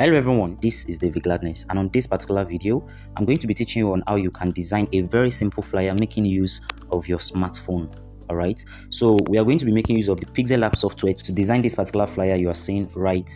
Hello everyone, this is David Gladness, and on this particular video I'm going to be teaching you on how you can design a very simple flyer making use of your smartphone. Alright, so we are going to be making use of the Pixellab software to design this particular flyer you are seeing right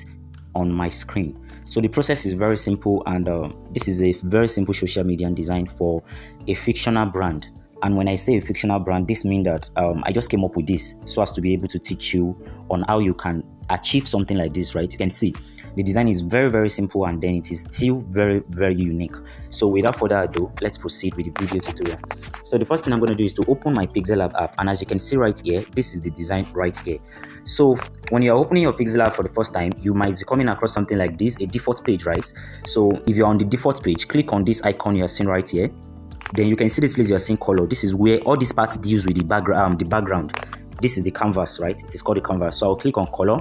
on my screen. So the process is very simple, and this is a very simple social media design for a fictional brand. And when I say a fictional brand, this means that I just came up with this so as to be able to teach you on how you can achieve something like this, right? You can see the design is very simple, and then it is still very unique. So without further ado, let's proceed with the video tutorial. So the first thing I'm going to do is to open my Pixellab app, and as you can see right here, this is the design right here. So when you're opening your Pixellab for the first time, you might be coming across something like this, a default page, right? So if you're on the default page, click on this icon you're seeing right here. Then you can see this place you're seeing color. This is where all this part deals with the background. This is the canvas, right? It is called the canvas. So I'll click on color,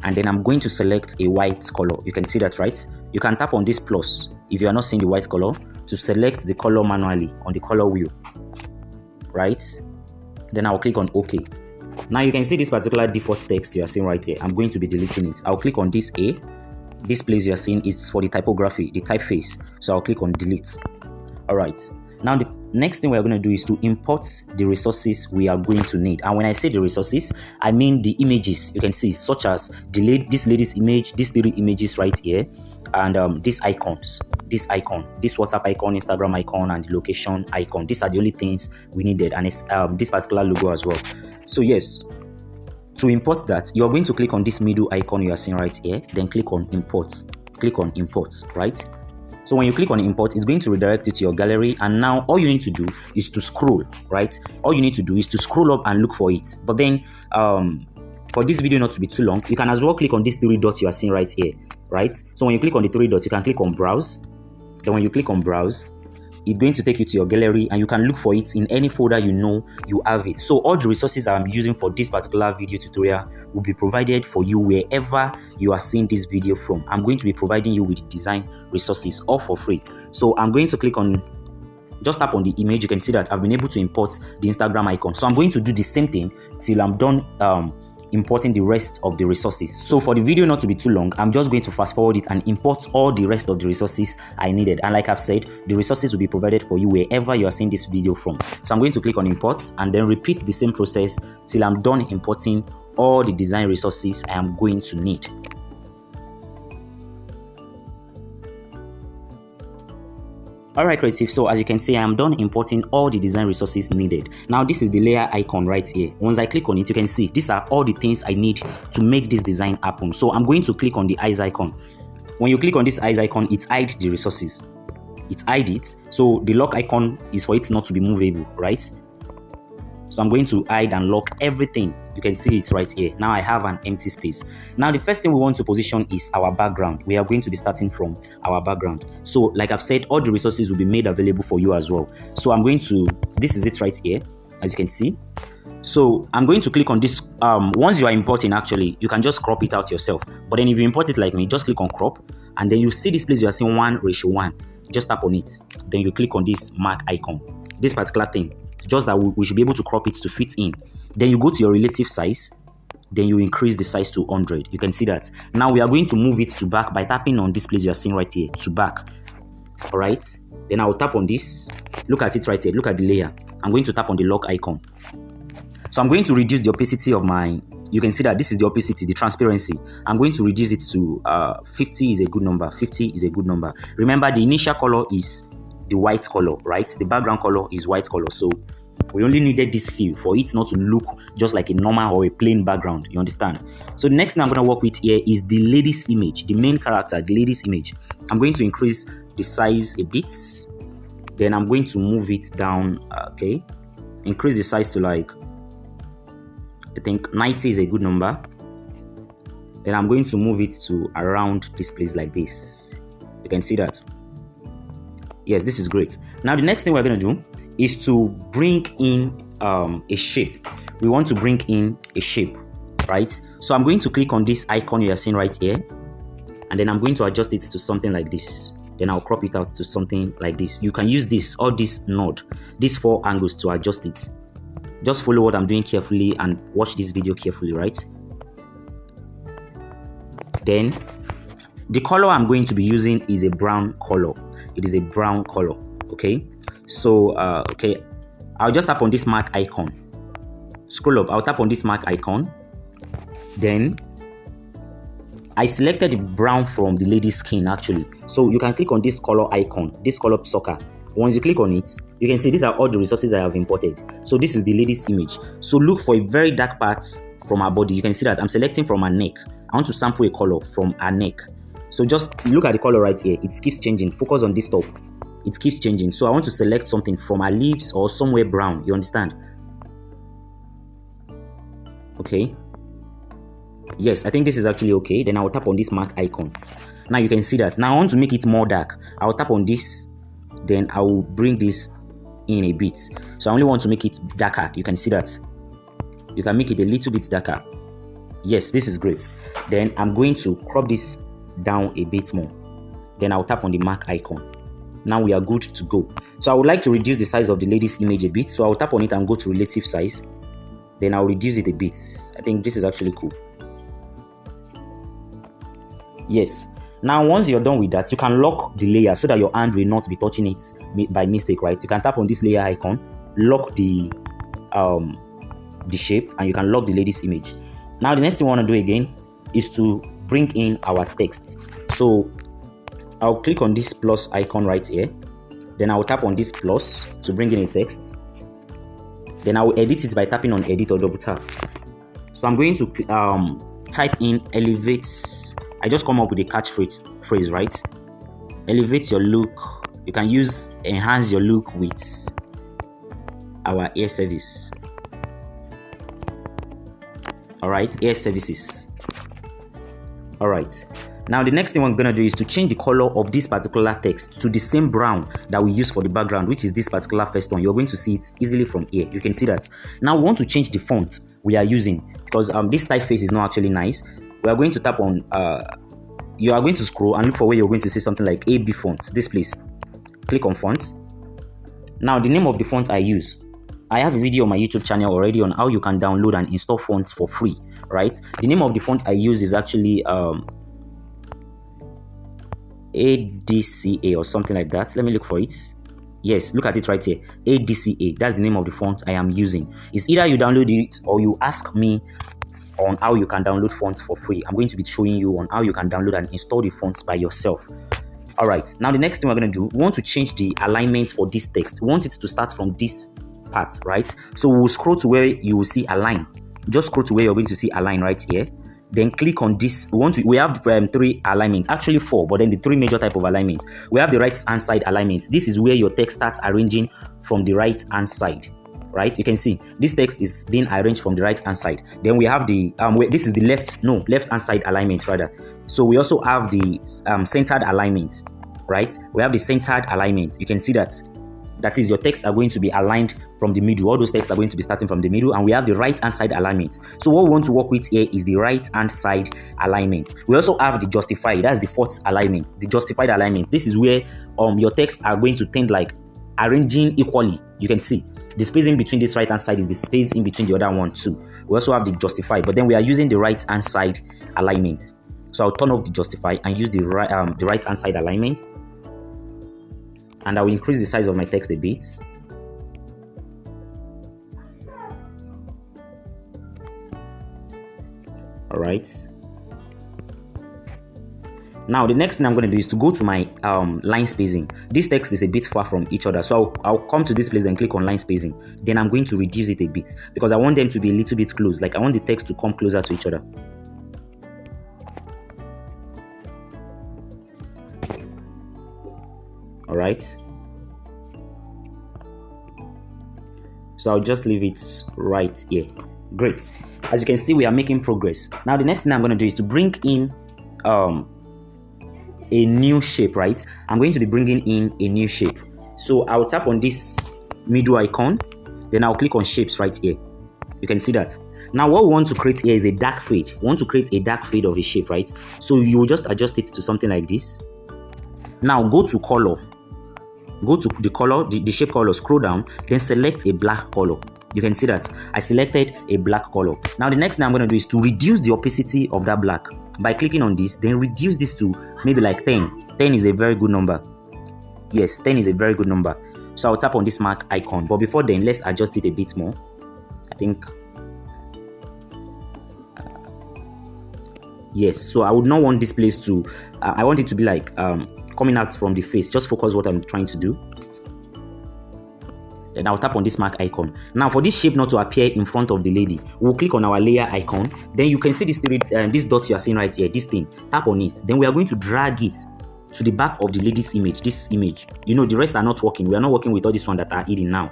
and then I'm going to select a white color. You can see that, right? You can tap on this plus if you are not seeing the white color to select the color manually on the color wheel, right? Then I'll click on OK. Now you can see this particular default text you are seeing right here. I'm going to be deleting it. I'll click on this A. This place you are seeing is for the typography, the typeface. So I'll click on delete. Alright, now the next thing we're going to do is to import the resources we are going to need. And when I say the resources, I mean the images you can see, such as this lady's image, these three images right here, and these icons, this WhatsApp icon, Instagram icon, and the location icon. These are the only things we needed, and it's this particular logo as well. So yes, to import that, you're going to click on this middle icon you are seeing right here, then click on import. Click on import, right? So when you click on import, it's going to redirect it to your gallery, and now all you need to do is to scroll, right? All you need to do is to scroll up and look for it. But then for this video not to be too long, you can as well click on these three dots you are seeing right here, right? So when you click on the three dots, you can click on browse. Then when you click on browse, it's going to take you to your gallery, and you can look for it in any folder you know you have it. So all the resources I'm using for this particular video tutorial will be provided for you wherever you are seeing this video from. I'm going to be providing you with design resources all for free. So I'm going to click on, just tap on the image. You can see that I've been able to import the Instagram icon. So I'm going to do the same thing till I'm done importing the rest of the resources. So for the video not to be too long, I'm just going to fast forward it and import all the rest of the resources I needed. And like I've said, the resources will be provided for you wherever you are seeing this video from. So I'm going to click on import and then repeat the same process till I'm done importing all the design resources I am going to need. Alright creative, so as you can see, I am done importing all the design resources needed. Now this is the layer icon right here. Once I click on it, you can see these are all the things I need to make this design happen. So I'm going to click on the eyes icon. When you click on this eyes icon, it hides the resources. It hides it. So the lock icon is for it not to be movable, right? So I'm going to hide and lock everything. You can see it right here. Now I have an empty space. Now the first thing we want to position is our background. We are going to be starting from our background. So like I've said, all the resources will be made available for you as well. So I'm going to, this is it right here, as you can see. So I'm going to click on this. Once you are importing, actually, you can just crop it out yourself. But then if you import it like me, just click on crop, and then you see this place you are seeing 1:1. Just tap on it. Then you click on this mark icon, this particular thing. Just that we should be able to crop it to fit in. Then you go to your relative size, then you increase the size to 100. You can see that. Now we are going to move it to back by tapping on this place you are seeing right here, to back. All right, then I will tap on this. Look at it right here. Look at the layer. I'm going to tap on the lock icon. So I'm going to reduce the opacity of my, you can see that this is the opacity, the transparency. I'm going to reduce it to 50 is a good number. 50 is a good number. Remember, the initial color is the white color, right? The background color is white color. So we only needed this fill for it not to look just like a normal or a plain background. You understand? So the next thing I'm going to work with here is the lady's image, the main character, the lady's image. I'm going to increase the size a bit. Then I'm going to move it down. Okay, increase the size to like, I think 90 is a good number. Then I'm going to move it to around this place like this. You can see that. Yes, this is great. Now the next thing we're going to do is to bring in a shape. We want to bring in a shape, right? So I'm going to click on this icon you are seeing right here, and then I'm going to adjust it to something like this. Then I'll crop it out to something like this. You can use this or this node, these 4 angles to adjust it. Just follow what I'm doing carefully and watch this video carefully, right? Then The color I'm going to be using is a brown color. It is a brown color. Okay, so okay, I'll just tap on this mark icon. Scroll up, I'll tap on this mark icon. Then I selected the brown from the lady's skin actually. So you can click on this color icon, this color soccer. Once you click on it, you can see these are all the resources I have imported. So this is the lady's image. So look for a very dark part from her body. You can see that I'm selecting from her neck. I want to sample a color from her neck. So just look at the color right here. It keeps changing. Focus on this top. It keeps changing. So I want to select something from her lips or somewhere brown. You understand? Okay. Yes, I think this is actually okay. Then I will tap on this mark icon. Now you can see that. Now I want to make it more dark. I will tap on this. Then I will bring this in a bit. So I only want to make it darker. You can see that. You can make it a little bit darker. Yes, this is great. Then I'm going to crop this down a bit more. Then I'll tap on the mark icon. Now we are good to go. So I would like to reduce the size of the lady's image a bit. So I'll tap on it and go to relative size. Then I'll reduce it a bit. I think this is actually cool. Yes. Now once you're done with that, you can lock the layer so that your hand will not be touching it by mistake, right? You can tap on this layer icon, lock the shape, and you can lock the lady's image. Now the next thing we want to do again is to bring in our text. So I'll click on this plus icon right here. Then I will tap on this plus to bring in a text. Then I will edit it by tapping on edit or double tap. So I'm going to type in elevate. I just come up with a catchphrase, right? Elevate your look. You can use enhance your look with our air service. All right, air services. All right. Now the next thing we're going to do is to change the color of this particular text to the same brown that we use for the background, which is this particular first one. You're going to see it easily from here. You can see that. Now we want to change the font we are using because this typeface is not actually nice. We are going to tap on, you are going to scroll and look for where you're going to see something like AB font, this place. Click on font. Now the name of the font I use, I have a video on my YouTube channel already on how you can download and install fonts for free, right? The name of the font I use is actually ADCA or something like that. Let me look for it. Yes, look at it right here. ADCA, that's the name of the font I am using. It's either you download it or you ask me on how you can download fonts for free. I'm going to be showing you on how you can download and install the fonts by yourself. All right, now the next thing we're going to do, we want to change the alignment for this text. We want it to start from this part, right? So we'll scroll to where you will see align. Just scroll to where you're going to see align right here. Then click on this. We have 3 alignments, actually 4, but then the 3 major type of alignments. We have the right hand side alignment. This is where your text starts arranging from the right hand side. Right, you can see this text is being arranged from the right hand side. Then we have the this is the left hand side alignment rather. So we also have the centered alignment, right? We have the centered alignment. You can see that is your text are going to be aligned from the middle. All those texts are going to be starting from the middle, and we have the right hand side alignment. So what we want to work with here is the right hand side alignment. We also have the justified. That's the 4th alignment, the justified alignment. This is where your texts are going to tend like arranging equally. You can see the space in between this right hand side is the space in between the other one too. We also have the justify, but then we are using the right hand side alignment. So I'll turn off the justify and use the right hand side alignment, and I will increase the size of my text a bit. All right. Now the next thing I'm going to do is to go to my line spacing. This text is a bit far from each other, so I'll come to this place and click on line spacing. Then I'm going to reduce it a bit because I want them to be a little bit close. Like I want the text to come closer to each other. All right. So I'll just leave it right here. Great. As you can see, we are making progress. Now the next thing I'm going to do is to bring in a new shape, right? I'm going to be bringing in a new shape. So I'll tap on this middle icon, then I'll click on shapes right here. You can see that. Now what we want to create here is a dark fade. We want to create a dark fade of a shape, right? So you will just adjust it to something like this. Now go to color. Go to the color, the shape color, scroll down, then select a black color. You can see that I selected a black color. Now the next thing I'm going to do is to reduce the opacity of that black by clicking on this, then reduce this to maybe like 10. 10 is a very good number. Yes, 10 is a very good number. So I'll tap on this mark icon, but before then, let's adjust it a bit more. I think yes, so I would not want this place to I want it to be like coming out from the face. Just focus what I'm trying to do. Then I'll tap on this mark icon. Now for this shape not to appear in front of the lady, we'll click on our layer icon. Then you can see this dot you are seeing right here, this thing. Tap on it. Then we are going to drag it to the back of the lady's image, this image. You know, the rest are not working. We are not working with all this one that are hidden now.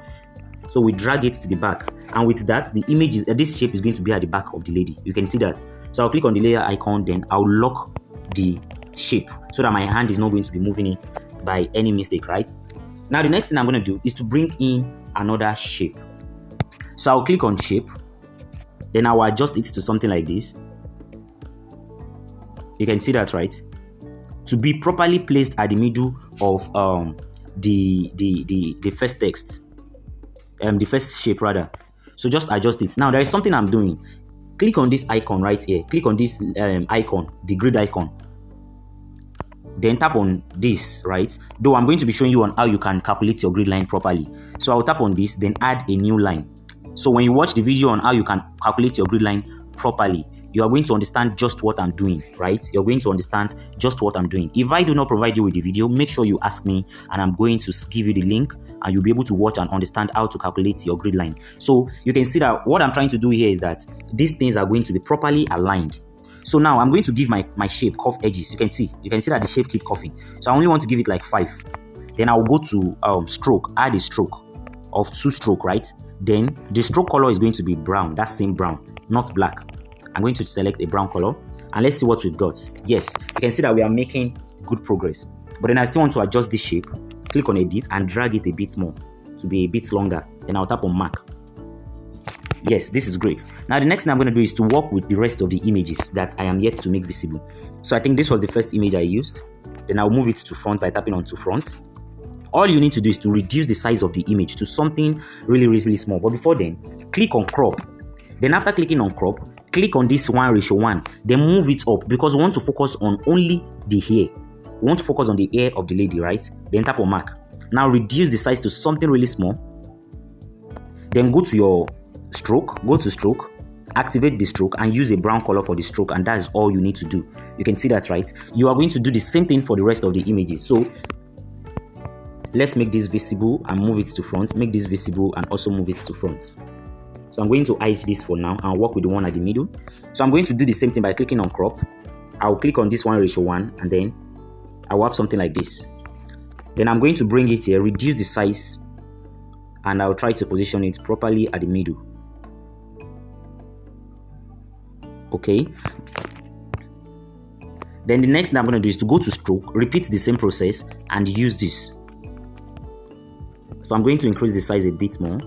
So we drag it to the back, and with that, the image is this shape is going to be at the back of the lady. You can see that. So I'll click on the layer icon, then I'll lock the shape so that my hand is not going to be moving it by any mistake, right? Now the next thing I'm going to do is to bring in another shape. So I'll click on shape, then I'll adjust it to something like this. You can see that, right? To be properly placed at the middle of the first text. The first shape rather. So just adjust it. Now there is something I'm doing. Click on this icon right here. Click on this icon, the grid icon. Then tap on this, right? Though I'm going to be showing you on how you can calculate your grid line properly. So I'll tap on this, then add a new line. So when you watch the video on how you can calculate your grid line properly, you are going to understand just what I'm doing, right? You're going to understand just what I'm doing. If I do not provide you with the video, make sure you ask me, and I'm going to give you the link, and you'll be able to watch and understand how to calculate your grid line. So you can see that what I'm trying to do here is that these things are going to be properly aligned. So now I'm going to give my shape curve edges. You can see that the shape keep curving. So I only want to give it like 5. Then I'll go to stroke, add a stroke of 2 stroke, right? Then the stroke color is going to be brown, that same brown, not black. I'm going to select a brown color, and let's see what we've got. Yes, you can see that we are making good progress. But then I still want to adjust this shape. Click on edit and drag it a bit more to be a bit longer. Then I'll tap on mark. Yes, this is great. Now the next thing I'm going to do is to work with the rest of the images that I am yet to make visible. So I think this was the first image I used. Then I'll move it to front by tapping onto front. All you need to do is to reduce the size of the image to something really, really small. But before then, click on crop. Then after clicking on crop, click on this 1:1. Then move it up because we want to focus on only the hair. We want to focus on the hair of the lady, right? Then tap on mark. Now reduce the size to something really small. Then go to your stroke, go to stroke, activate the stroke and use a brown color for the stroke, and that is all you need to do. You can see that, right? You are going to do the same thing for the rest of the images. So let's make this visible and move it to front. Make this visible and also move it to front. So I'm going to hide this for now and work with the one at the middle. So I'm going to do the same thing by clicking on crop. I'll click on this 1:1 and then I'll have something like this. Then I'm going to bring it here, reduce the size, and I'll try to position it properly at the middle. Okay. Then the next thing I'm going to do is to go to stroke, repeat the same process and use this. So I'm going to increase the size a bit more.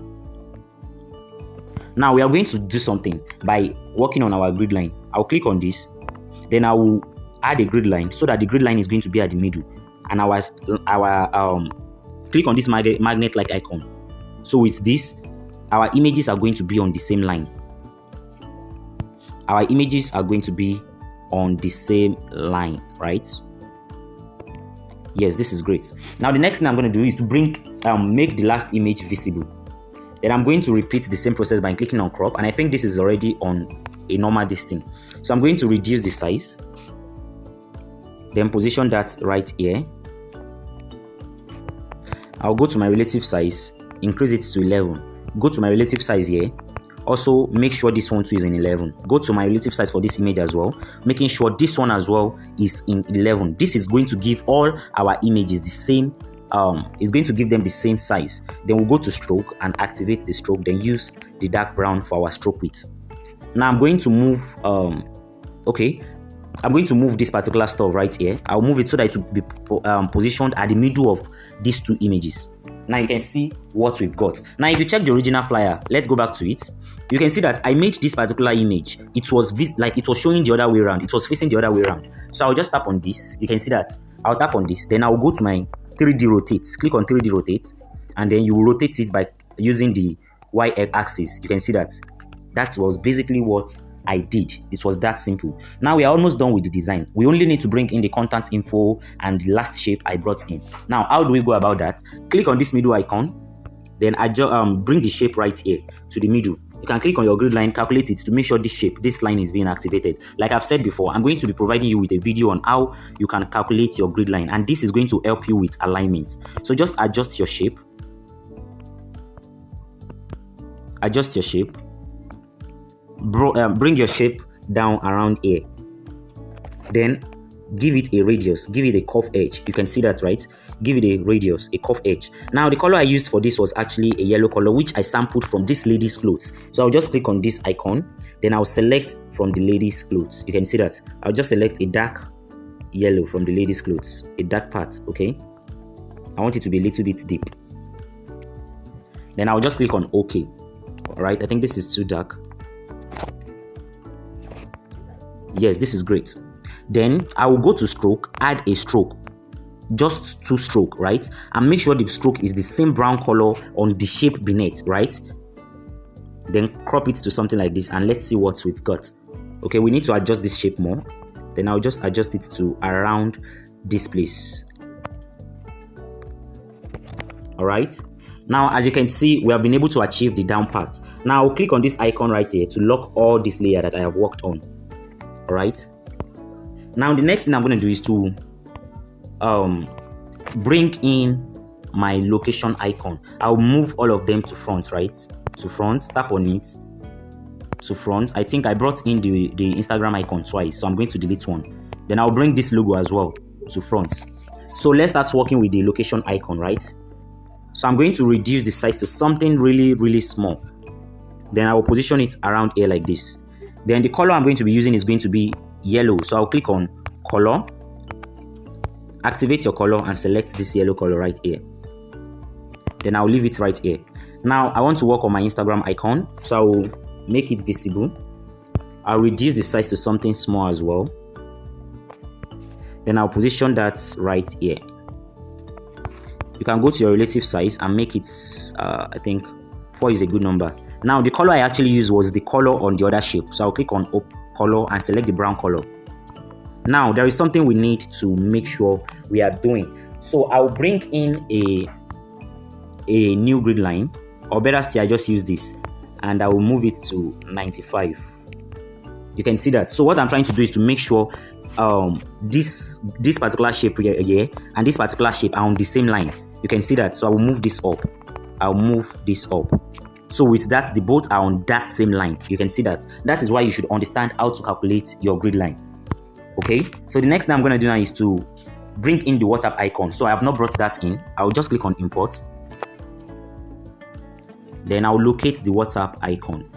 Now we are going to do something by working on our grid line. I'll click on this, then I will add a grid line so that the grid line is going to be at the middle, and our click on this magnet like icon. So with this, our images are going to be on the same line. Our images are going to be on the same line, right? Yes, this is great. Now the next thing I'm going to do is to make the last image visible. Then I'm going to repeat the same process by clicking on crop, and I think this is already on a normal distance. So I'm going to reduce the size, then position that right here. I'll go to my relative size, increase it to 11. Go to my relative size here. Also make sure this one too is in 11. Go to my relative size for this image as well, making sure this one as well is in 11. This is going to give all our images the same is going to give them the same size. Then we'll go to stroke and activate the stroke, then use the dark brown for our stroke width. Now I'm going to move I'm going to move this particular stuff right here. I'll move it so that it will be positioned at the middle of these two images. Now you can see what we've got. Now if you check the original flyer, let's go back to it. You can see that I made this particular image. It was showing the other way around. It was facing the other way around. So I'll just tap on this. You can see that. I'll tap on this. Then I'll go to my 3D rotate. Click on 3D rotate, and then you will rotate it by using the y-axis. You can see that. That was basically what I did. It was that simple. Now we are almost done with the design. We only need to bring in the contact info and the last shape I brought in. Now, how do we go about that? Click on this middle icon, then bring the shape right here to the middle. You can click on your grid line, calculate it to make sure this line is being activated. Like I've said before, I'm going to be providing you with a video on how you can calculate your grid line, and this is going to help you with alignment. So just adjust your shape. Adjust your shape. Bring your shape down around here. Then give it a radius, give it a curve edge. You can see that, right? Give it a radius, a curve edge. Now the color I used for this was actually a yellow color, which I sampled from this lady's clothes. So I'll just click on this icon, then I'll select from the lady's clothes. You can see that. I'll just select a dark yellow from the lady's clothes, a dark part. Okay, I want it to be a little bit deep. Then I'll just click on OK. All right, I think this is too dark. Yes, this is great. Then I will go to stroke, add a stroke, just 2 stroke, right? And make sure the stroke is the same brown color on the shape beneath, right? Then crop it to something like this, and let's see what we've got. Okay, we need to adjust this shape more. Then I'll just adjust it to around this place. All right. Now, as you can see, we have been able to achieve the down part. Now, I'll click on this icon right here to lock all this layer that I have worked on. All right. Now, the next thing I'm going to do is to bring in my location icon. I'll move all of them to front, right? To front, tap on it, to front. I think I brought in the Instagram icon twice, so I'm going to delete one. Then I'll bring this logo as well to front. So let's start working with the location icon, right? So I'm going to reduce the size to something really small. Then I will position it around here like this. Then the color I'm going to be using is going to be yellow. So I'll click on color, activate your color, and select this yellow color right here. Then I'll leave it right here. Now I want to work on my Instagram icon, so I will make it visible. I'll reduce the size to something small as well. Then I'll position that right here. You can go to your relative size and make it, I think 4 is a good number. Now the color I actually used was the color on the other shape. So I'll click on color and select the brown color. Now there is something we need to make sure we are doing. So I'll bring in a new grid line, or better still, I just use this and I will move it to 95. You can see that. So what I'm trying to do is to make sure this particular shape here and this particular shape are on the same line. You can see that. So I will move this up. I'll move this up. So with that, the both are on that same line. You can see that. That is why you should understand how to calculate your grid line. Okay. So the next thing I'm going to do now is to bring in the WhatsApp icon. So I have not brought that in. I'll just click on import. Then I'll locate the WhatsApp icon.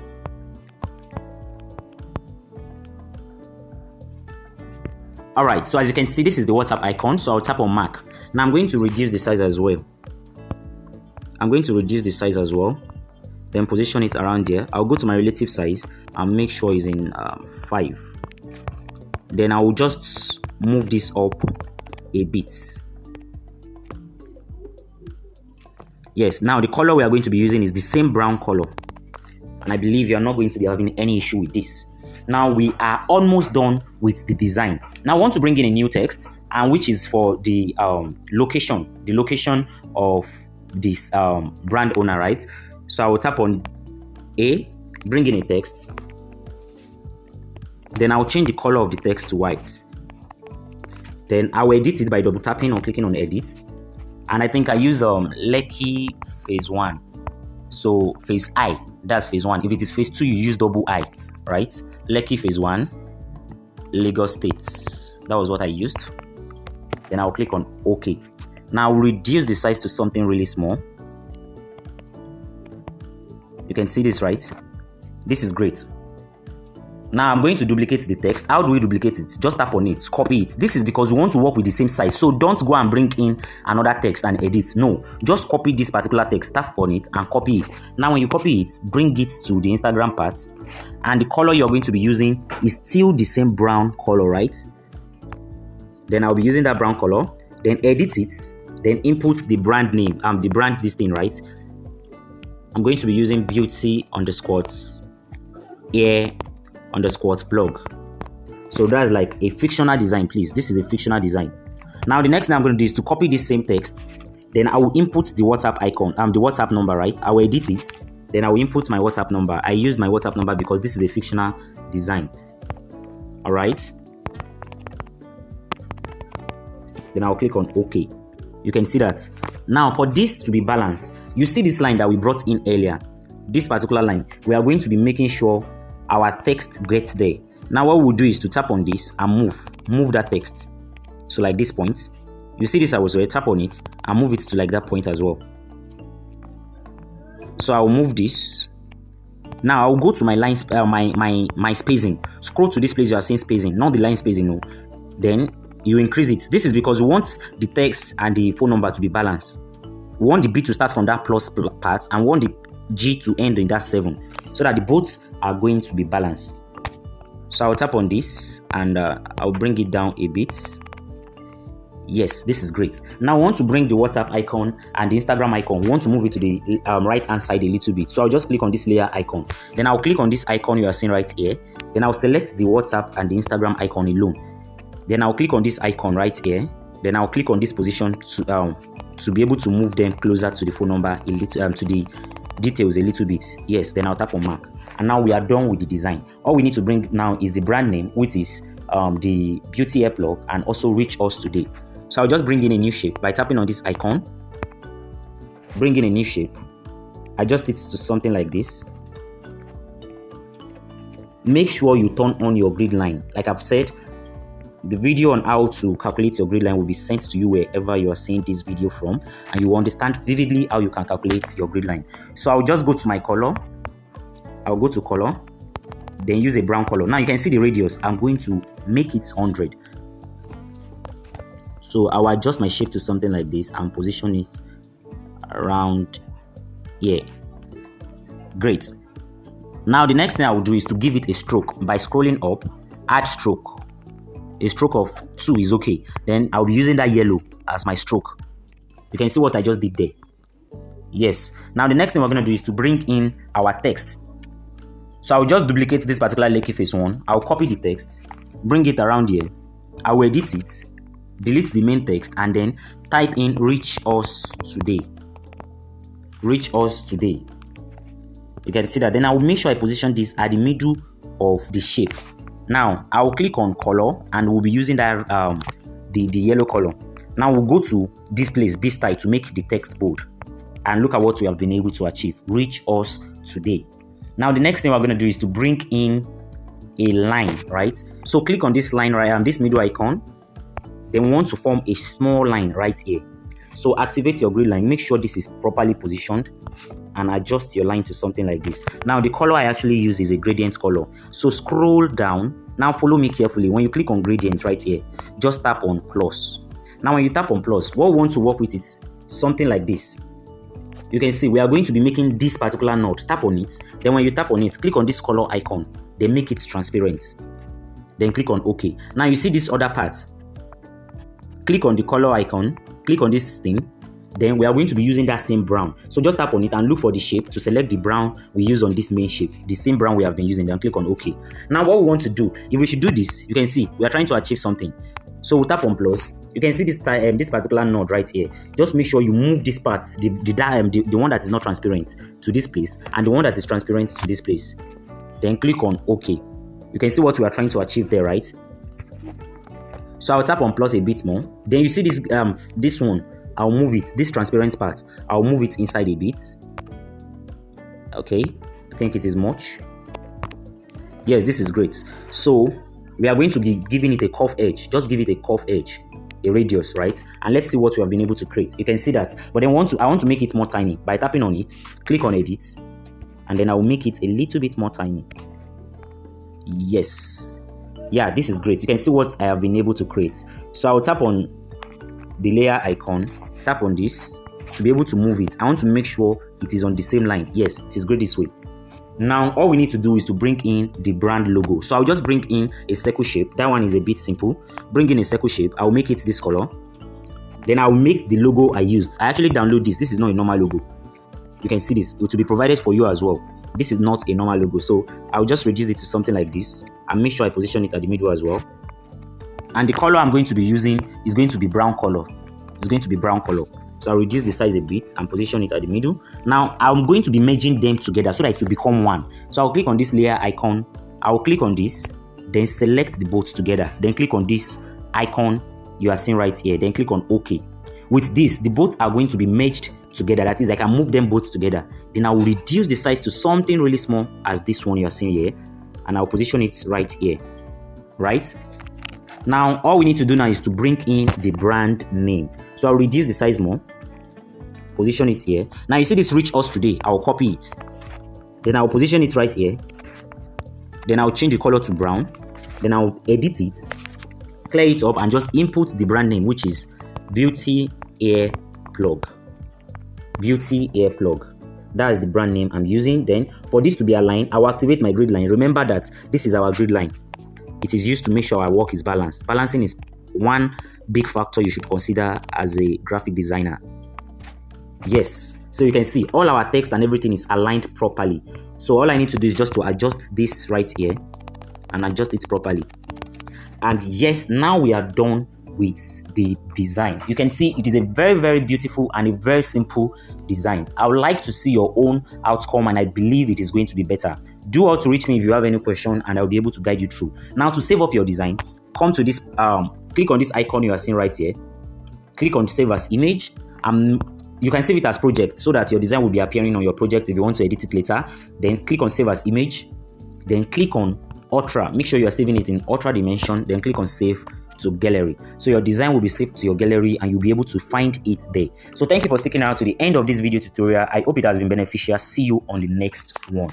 Alright, so as you can see, this is the WhatsApp icon. So I'll tap on mark. Now I'm going to reduce the size as well. Then position it around there. I'll go to my relative size and make sure it's in 5. Then I will just move this up a bit. Yes, now the color we are going to be using is the same brown color. And I believe you are not going to be having any issue with this. Now we are almost done with the design. Now I want to bring in a new text, and which is for the location of this brand owner, right? So I will tap on A, bring in a text. Then I'll change the color of the text to white. Then I will edit it by double tapping or clicking on edit. And I think I use Lekki phase 1. So phase I, that's phase 1. If it is phase 2, you use double I, right? Lekki phase 1, Lagos State. That was what I used. Then I'll click on OK. Now reduce the size to something really small. You can see this, right? This is great. Now I'm going to duplicate the text. How do we duplicate it? Just tap on it, copy it. This is because we want to work with the same size. So don't go and bring in another text and edit. No, just copy this particular text, tap on it and copy it. Now when you copy it, bring it to the Instagram part. And the color you're going to be using is still the same brown color, right? Then I'll be using that brown color. Then edit it. Then input the brand name, the brand this thing, right? I'm going to be using beauty underscores air underscores blog. So that's like a fictional design, please. This is a fictional design. Now the next thing I'm going to do is to copy this same text. Then I will input the WhatsApp icon, the WhatsApp number, right? I will edit it. Then I will input my WhatsApp number. I use my WhatsApp number because this is a fictional design. All right. Then I'll click on OK. You can see that. Now for this to be balanced, you see this line that we brought in earlier. This particular line, we are going to be making sure our text gets there. Now what we'll do is to tap on this and move that text. So like this point, you see this, I was already tap on it and move it to like that point as well. So I'll move this. Now I'll go to my line, my spacing. Scroll to this place, you are seeing spacing, not the line spacing, no. Then you increase it. This is because we want the text and the phone number to be balanced. We want the B to start from that plus part and we want the G to end in that 7, so that the both are going to be balanced. So I'll tap on this and I'll bring it down a bit. Yes, this is great. Now I want to bring the WhatsApp icon and the Instagram icon. We want to move it to the right hand side a little bit. So I'll just click on this layer icon. Then I'll click on this icon you are seeing right here. Then I'll select the WhatsApp and the Instagram icon alone. Then I'll click on this icon right here. Then I'll click on this position to be able to move them closer to the phone number a little, to the details a little bit. Yes, then I'll tap on mark. And now we are done with the design. All we need to bring now is the brand name, which is the beauty hair plug, and also reach us today. So I'll just bring in a new shape by tapping on this icon. Bring in a new shape. Adjust it to something like this. Make sure you turn on your grid line. Like I've said, the video on how to calculate your grid line will be sent to you wherever you are seeing this video from, and you will understand vividly how you can calculate your grid line. So I'll just go to my color. I'll go to color, then use a brown color. Now you can see the radius. I'm going to make it 100. So I'll adjust my shape to something like this and position it around here. Great. Now the next thing I will do is to give it a stroke by scrolling up, add stroke. A stroke of 2 is okay. Then I'll be using that yellow as my stroke. You can see what I just did there. Yes. Now the next thing we're going to do is to bring in our text. So I'll just duplicate this particular Lucky Face one. I'll copy the text, bring it around here. I will edit it, delete the main text, and then type in reach us today. Reach us today. You can see that. Then I will make sure I position this at the middle of the shape. Now I will click on color and we'll be using that the yellow color. Now we'll go to this place, B style, to make the text bold. And look at what we have been able to achieve. Reach us today. Now the next thing we're going to do is to bring in a line, right? So click on this line right on this middle icon. Then we want to form a small line right here. So activate your grid line. Make sure this is properly positioned and adjust your line to something like this. Now the color I actually use is a gradient color. So scroll down. Now follow me carefully. When you click on gradient right here, just tap on plus. Now when you tap on plus, what we want to work with is something like this. You can see we are going to be making this particular node. Tap on it. Then when you tap on it, click on this color icon. Then make it transparent. Then click on OK. Now you see this other part. Click on the color icon. Click on this thing. Then we are going to be using that same brown. So just tap on it and look for the shape to select the brown we use on this main shape. The same brown we have been using. Then click on OK. Now what we want to do, if we should do this, you can see we are trying to achieve something. So we'll tap on plus. You can see this particular node right here. Just make sure you move this part, the one that is not transparent, to this place, and the one that is transparent to this place. Then click on OK. You can see what we are trying to achieve there, right? So I'll tap on plus a bit more. Then you see this this one. I'll move it. This transparent part, I'll move it inside a bit. Okay, I think it is much. Yes, this is great. So we are going to be giving it a curve edge. Just give it a curve edge, a radius, right? And let's see what we have been able to create. You can see that. But then I want to make it more tiny. By tapping on it, click on edit, and then I will make it a little bit more tiny. Yes. Yeah, this is great. You can see what I have been able to create. So I'll tap on the layer icon, tap on this to be able to move it. I want to make sure it is on the same line. Yes, it is great this way. Now all we need to do is to bring in the brand logo. So I'll just bring in a circle shape. That one is a bit simple. Bring in a circle shape. I'll make it this color. Then I'll make the logo I used. I actually download this. This is not a normal logo. you can see this. It will be provided for you as well. This is not a normal logo, so I'll just reduce it to something like this and make sure I position it at the middle as well. And the color I'm going to be using is going to be brown color. It's going to be brown color. So I'll reduce the size a bit and position it at the middle. Now I'm going to be merging them together so that it will become one. So I'll click on this layer icon. I'll click on this, then select the both together. Then click on this icon you are seeing right here. Then click on OK. With this, the both are going to be merged together. That is, I can move them both together. Then I will reduce the size to something really small as this one you are seeing here. And I'll position it right here. Right? Now, all we need to do now is to bring in the brand name. So I'll reduce the size more. Position it here. Now you see this reach us today. I'll copy it. Then I'll position it right here. Then I'll change the color to brown. Then I'll edit it. Clear it up and just input the brand name, which is Beauty Hair Plug. Beauty Hair Plug. That is the brand name I'm using. Then for this to be aligned, I'll activate my grid line. Remember that this is our grid line. It is used to make sure our work is balanced. Balancing is one big factor you should consider as a graphic designer. Yes, so you can see all our text and everything is aligned properly. So all I need to do is just to adjust this right here and adjust it properly. And yes, now we are done with the design. You can see it is a very, very beautiful and a very simple design. I would like to see your own outcome, and I believe it is going to be better. Do all to reach me if you have any question, and I'll be able to guide you through. Now, to save up your design, come to this, click on this icon you are seeing right here. Click on save as image. You can save it as project so that your design will be appearing on your project if you want to edit it later. Then click on save as image. Then click on ultra. Make sure you are saving it in ultra dimension. Then click on save to gallery. So your design will be saved to your gallery and you'll be able to find it there. So thank you for sticking around to the end of this video tutorial. I hope it has been beneficial. See you on the next one.